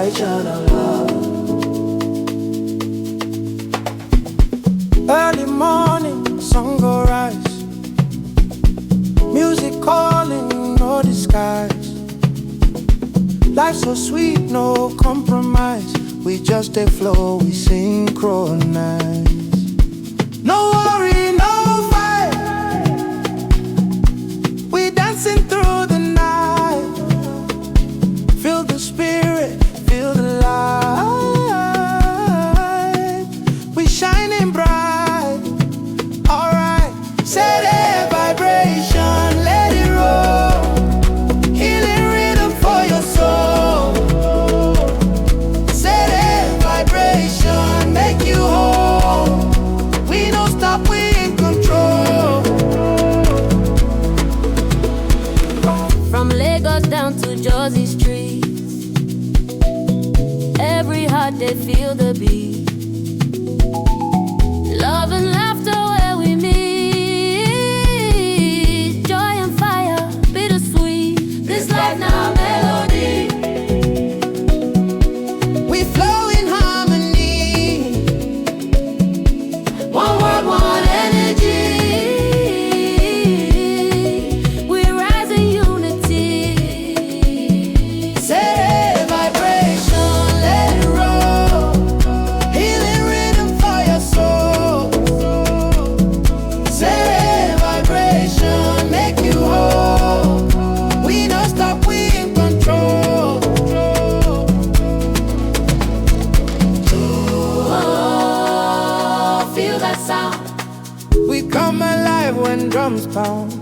vibration of love. Early morning, sun go rise. Music calling, no disguise. Life so sweet, no compromise. We just a flow, we synchronize. No worry, no fight. We dancing through the night. Feel the spirit, feel the light. We shining bright. Alright, Sere vibration, let it roll. Healing rhythm for your soul. Sere vibration, make you whole. We don't stop, we in control. From Lagos down to Jersey streets, every heart they feel the beat. Love and laughter where we meet. Joy and fire, bittersweet. This life now melody. We flow in harmony. One word, one energy. We rise in unity. Sere vibration, let it roll. Healing rhythm for your soul. Sere vibration, make you whole. We don't stop, we in control. Oh, feel that sound. We come alive when drums pound.